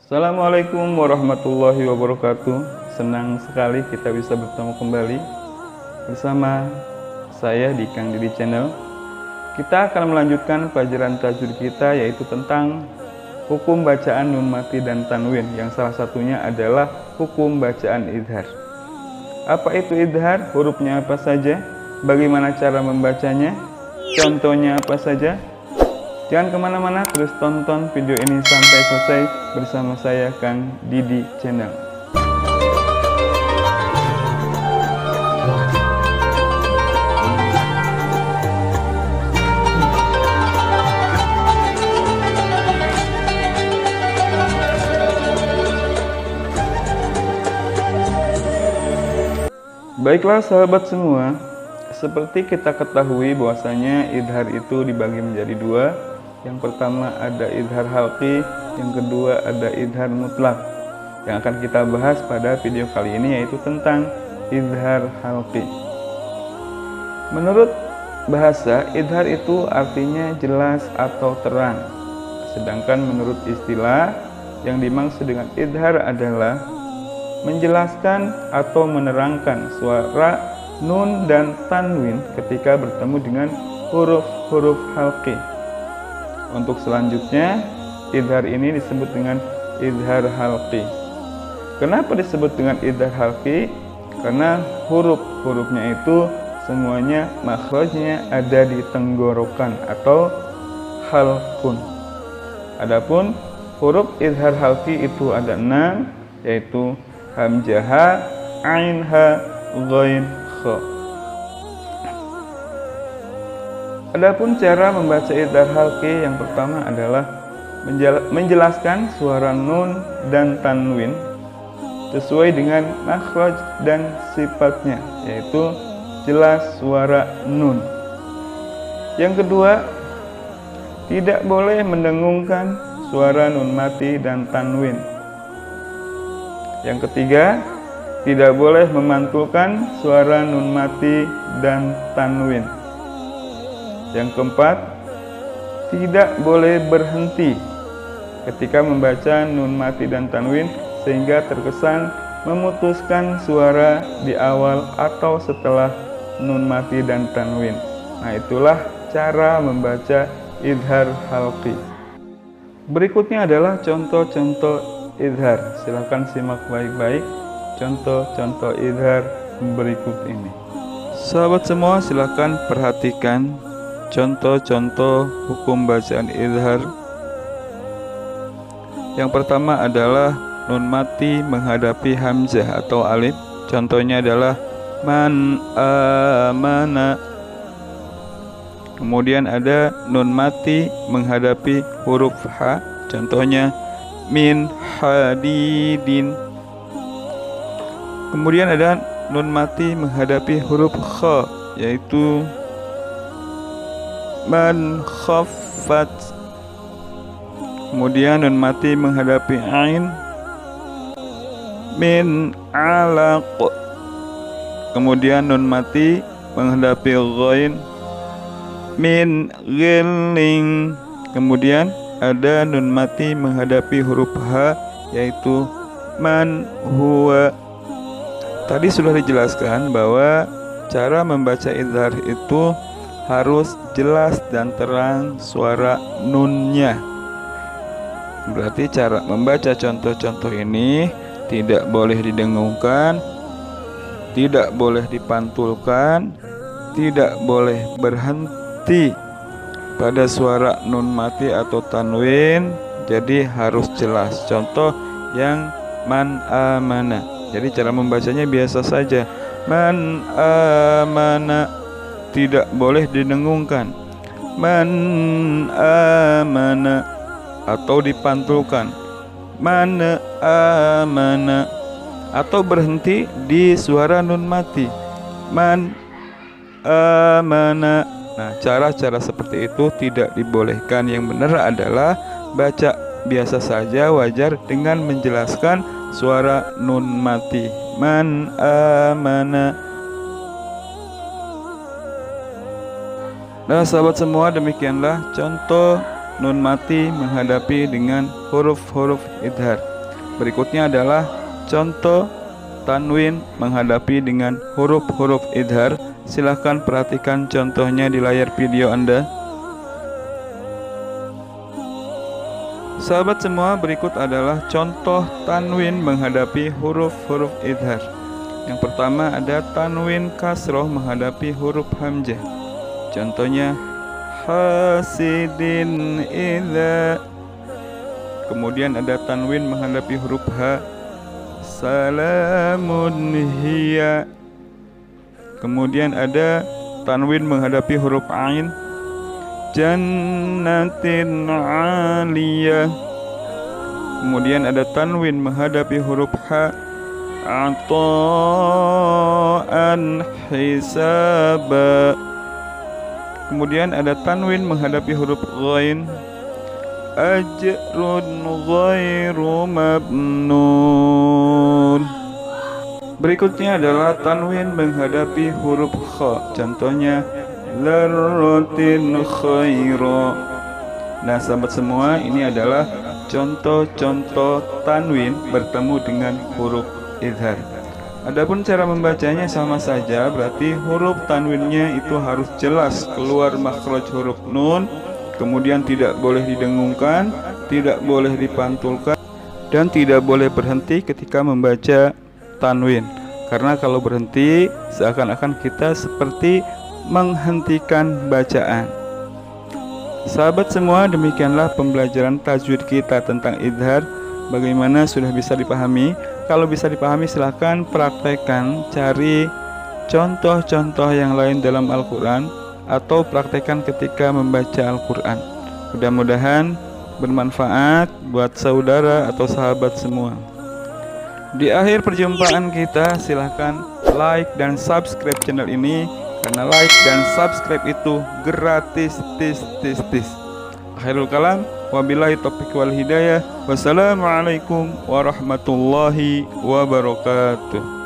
Assalamualaikum warahmatullahi wabarakatuh. Senang sekali kita bisa bertemu kembali bersama saya di Kang Didi Channel. Kita akan melanjutkan pelajaran tajwid kita, yaitu tentang hukum bacaan nun mati dan tanwin, yang salah satunya adalah hukum bacaan idhar. Apa itu idhar? Hurufnya apa saja? Bagaimana cara membacanya? Contohnya apa saja? Jangan kemana-mana, terus tonton video ini sampai selesai bersama saya Kang Didi Channel. Baiklah sahabat semua, seperti kita ketahui bahwasanya idhar itu dibagi menjadi dua. Yang pertama ada idhar halqi, yang kedua ada idhar mutlak. Yang akan kita bahas pada video kali ini yaitu tentang idhar halqi. Menurut bahasa, idhar itu artinya jelas atau terang. Sedangkan menurut istilah, yang dimaksud dengan idhar adalah menjelaskan atau menerangkan suara nun dan tanwin ketika bertemu dengan huruf-huruf halqi. Untuk selanjutnya, idhar ini disebut dengan idhar halqi. Kenapa disebut dengan idhar halqi? Karena huruf-hurufnya itu semuanya makhrajnya ada di tenggorokan atau halqun. Adapun huruf idhar halqi itu ada 6, yaitu hamzah, ain, ha, ghain, kha. Adapun cara membaca idhar halqi, yang pertama adalah menjelaskan suara nun dan tanwin sesuai dengan makhraj dan sifatnya, yaitu jelas suara nun. Yang kedua, tidak boleh mendengungkan suara nun mati dan tanwin. Yang ketiga, tidak boleh memantulkan suara nun mati dan tanwin. Yang keempat, tidak boleh berhenti ketika membaca nun mati dan tanwin sehingga terkesan memutuskan suara di awal atau setelah nun mati dan tanwin. Nah, itulah cara membaca idhar halqi. Berikutnya adalah contoh-contoh idhar. Silahkan simak baik-baik contoh-contoh idhar berikut ini. Sahabat semua, silahkan perhatikan contoh-contoh hukum bacaan idhar. Yang pertama adalah nun mati menghadapi hamzah atau alif. Contohnya adalah man amana. Kemudian ada nun mati menghadapi huruf ha. Contohnya min hadidin. Kemudian ada nun mati menghadapi huruf kha, yaitu man khaffat. Kemudian nun mati menghadapi ain, min alaq. Kemudian nun mati menghadapi ghain, min ghilling. Kemudian ada nun mati menghadapi huruf ha, yaitu man huwa. Tadi sudah dijelaskan bahwa cara membaca idhar itu harus jelas dan terang suara nunnya. Berarti cara membaca contoh-contoh ini tidak boleh didengungkan, tidak boleh dipantulkan, tidak boleh berhenti pada suara nun mati atau tanwin. Jadi harus jelas. Contoh yang man amana. Jadi cara membacanya biasa saja. Man amana. Tidak boleh didengungkan. Man amana. Atau dipantulkan. Man amana. Atau berhenti di suara nun mati. Man amana. Nah, cara-cara seperti itu tidak dibolehkan. Yang benar adalah baca biasa saja, wajar dengan menjelaskan suara nun mati. Man amana. Nah, sahabat semua, demikianlah contoh nun mati menghadapi dengan huruf-huruf idhar. Berikutnya adalah contoh tanwin menghadapi dengan huruf-huruf idhar. Silahkan perhatikan contohnya di layar video Anda. Sahabat semua, berikut adalah contoh tanwin menghadapi huruf-huruf idhar. Yang pertama ada tanwin kasroh menghadapi huruf hamzah. Contohnya hasidin idza. Kemudian ada tanwin menghadapi huruf ha. Salamun hiya. Kemudian ada tanwin menghadapi huruf ain. Jannatin aliyah. Kemudian ada tanwin menghadapi huruf ha. Ata'an hisaba. Kemudian ada tanwin menghadapi huruf ghain. Ajrun ghairu mabnun. Berikutnya adalah tanwin menghadapi huruf kha. Contohnya Larrotin khaira. Nah sahabat semua, ini adalah contoh-contoh tanwin bertemu dengan huruf idhar. Adapun cara membacanya sama saja, berarti huruf tanwinnya itu harus jelas keluar makhraj huruf nun, kemudian tidak boleh didengungkan, tidak boleh dipantulkan, dan tidak boleh berhenti ketika membaca tanwin. Karena kalau berhenti, seakan-akan kita seperti menghentikan bacaan. Sahabat semua, demikianlah pembelajaran tajwid kita tentang idhar. Bagaimana, sudah bisa dipahami? Kalau bisa dipahami, silahkan praktekkan, cari contoh-contoh yang lain dalam Al-Quran, atau praktekkan ketika membaca Al-Quran. Mudah-mudahan bermanfaat buat saudara atau sahabat semua. Di akhir perjumpaan kita, silahkan like dan subscribe channel ini, karena like dan subscribe itu gratis. Akhirul kalam, wabillahi taufiq wal hidayah. Wassalamualaikum warahmatullahi wabarakatuh.